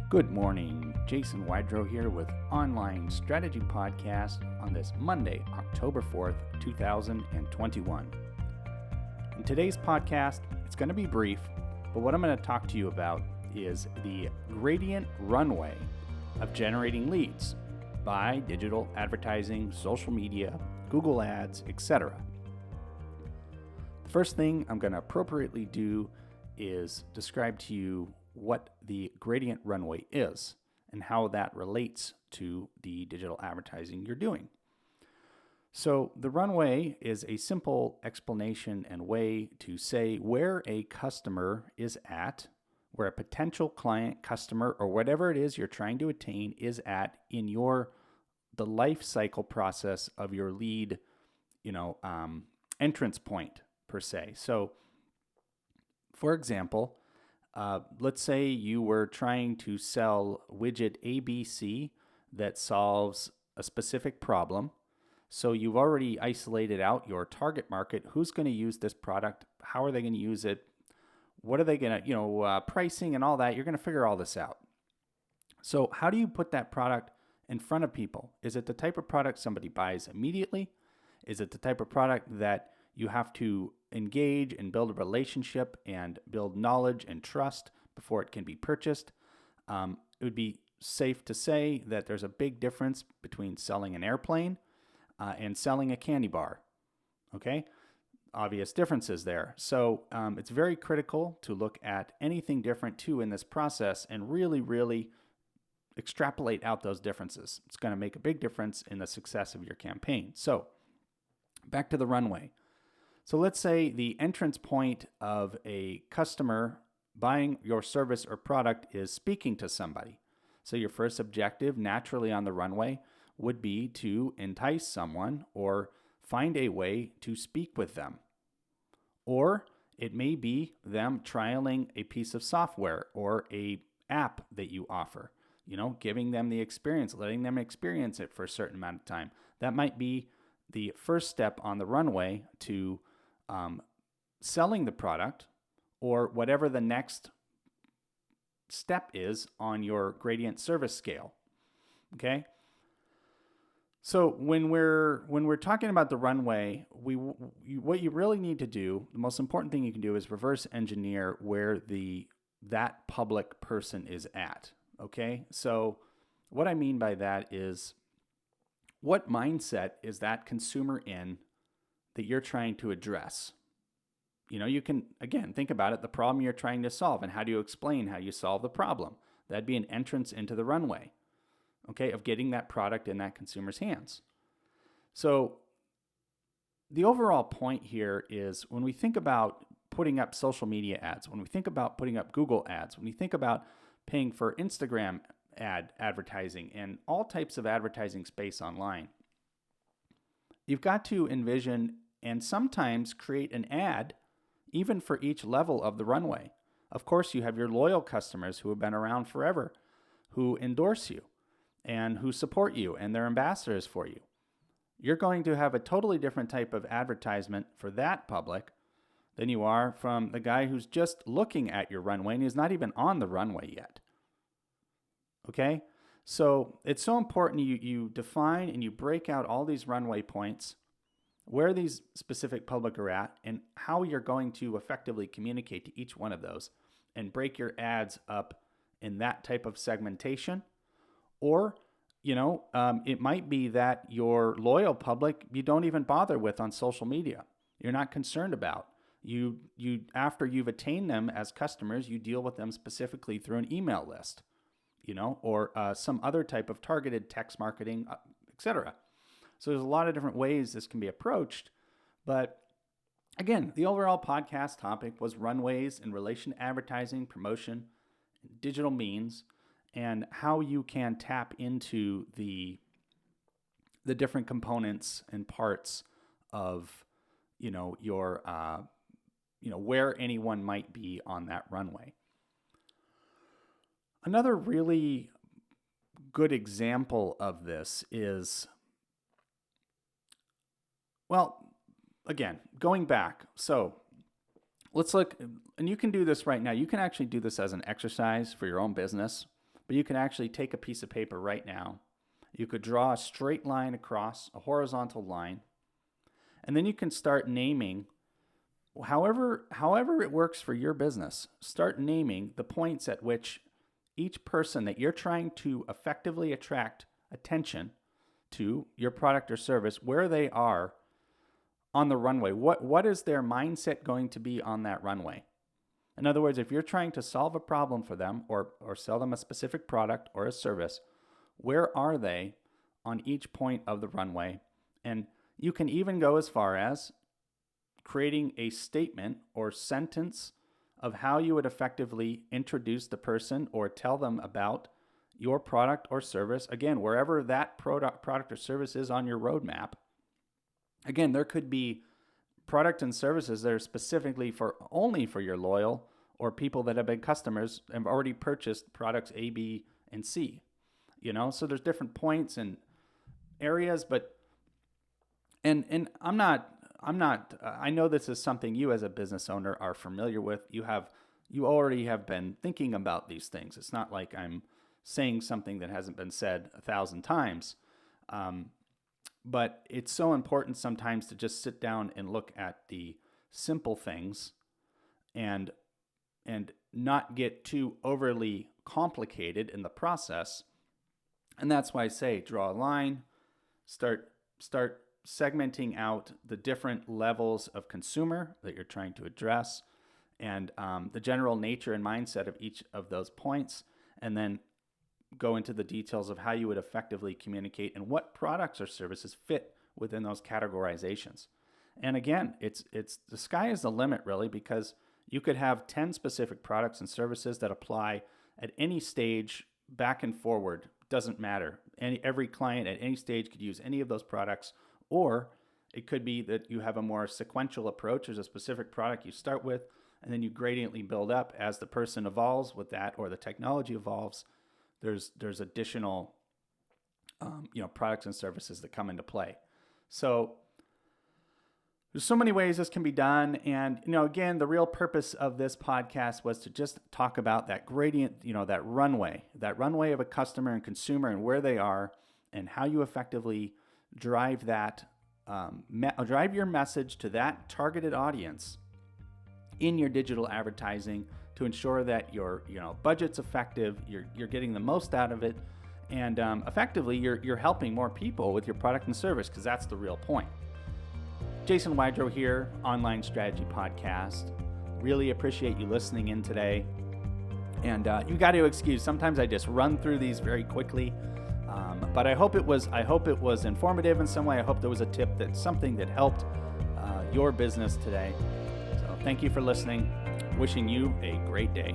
Good morning, Jason Wydrow here with Online Strategy Podcast on this Monday, October 4th, 2021. In today's podcast, it's going to be brief, but what I'm going to talk to you about is the gradient runway of generating leads by digital advertising, social media, Google Ads, etc. The first thing I'm going to appropriately do is describe to you what the gradient runway is and how that relates to the digital advertising you're doing. So the runway is a simple explanation and way to say where a customer is at, where a potential client, customer, or whatever it is you're trying to attain is at in the life cycle process of your lead, entrance point per se. So for example, let's say you were trying to sell widget ABC that solves a specific problem. So you've already isolated out your target market. Who's going to use this product? How are they going to use it? What are they going to, pricing and all that? You're going to figure all this out. So how do you put that product in front of people? Is it the type of product somebody buys immediately? Is it the type of product that you have to engage and build a relationship and build knowledge and trust before it can be purchased? It would be safe to say that there's a big difference between selling an airplane and selling a candy bar. Okay? Obvious differences there. So it's very critical to look at anything different too in this process and really extrapolate out those differences. It's going to make a big difference in the success of your campaign. So back to the runway. So let's say the entrance point of a customer buying your service or product is speaking to somebody. So your first objective naturally on the runway would be to entice someone or find a way to speak with them. Or it may be them trialing a piece of software or a app that you offer, giving them the experience, letting them experience it for a certain amount of time. That might be the first step on the runway to selling the product or whatever the next step is on your gradient service scale. Okay. So when we're talking about the runway, what you really need to do, the most important thing you can do is reverse engineer where that public person is at. Okay. So what I mean by that is, what mindset is that consumer in that you're trying to address? You can, again, think about it, the problem you're trying to solve, and how do you explain how you solve the problem? That'd be an entrance into the runway, okay, of getting that product in that consumer's hands. So the overall point here is when we think about putting up social media ads, when we think about putting up Google ads, when we think about paying for Instagram advertising and all types of advertising space online, you've got to envision and sometimes create an ad even for each level of the runway. Of course, you have your loyal customers who have been around forever, who endorse you and who support you and they're ambassadors for you. You're going to have a totally different type of advertisement for that public than you are from the guy who's just looking at your runway and he's not even on the runway yet. Okay? So it's so important you define and you break out all these runway points, where these specific public are at, and how you're going to effectively communicate to each one of those and break your ads up in that type of segmentation. Or, it might be that your loyal public you don't even bother with on social media. You're not concerned about. You after you've attained them as customers, you deal with them specifically through an email list, or some other type of targeted text marketing, etc. So there's a lot of different ways this can be approached. But again, the overall podcast topic was runways in relation to advertising, promotion, digital means, and how you can tap into the different components and parts of, your, where anyone might be on that runway. Another really good example of this is, again, going back. So let's look, and you can do this right now. You can actually do this as an exercise for your own business. but you can actually take a piece of paper right now. You could draw a straight line across, a horizontal line, and then you can start naming, however it works for your business, start naming the points at which each person that you're trying to effectively attract attention to your product or service, where they are on the runway. What is their mindset going to be on that runway? In other words, if you're trying to solve a problem for them or sell them a specific product or a service, where are they on each point of the runway? And you can even go as far as creating a statement or sentence of how you would effectively introduce the person or tell them about your product or service. Again, wherever that product or service is on your roadmap. Again, there could be product and services that are specifically only for your loyal or people that have been customers and have already purchased products A, B, and C. So there's different points and areas, but and I know this is something you as a business owner are familiar with. You already have been thinking about these things. It's not like I'm saying something that hasn't been said 1,000 times. But it's so important sometimes to just sit down and look at the simple things and not get too overly complicated in the process. And that's why I say draw a line, start segmenting out the different levels of consumer that you're trying to address and the general nature and mindset of each of those points, and then go into the details of how you would effectively communicate and what products or services fit within those categorizations. And again, it's the sky is the limit really, because you could have 10 specific products and services that apply at any stage back and forward. Doesn't matter. Every client at any stage could use any of those products, or it could be that you have a more sequential approach. There's a specific product you start with, and then you gradiently build up as the person evolves with that or the technology evolves. There's additional products and services that come into play. So there's so many ways this can be done. And again, the real purpose of this podcast was to just talk about that gradient, that runway of a customer and consumer and where they are and how you effectively drive that drive your message to that targeted audience in your digital advertising to ensure that your budget's effective, you're getting the most out of it, and effectively you're helping more people with your product and service, because that's the real point. Jason Wydrow here, Online Strategy Podcast. Really appreciate you listening in today. And you got to excuse, sometimes I just run through these very quickly, but I hope it was informative in some way. I hope there was a tip, something that helped your business today. So thank you for listening. Wishing you a great day.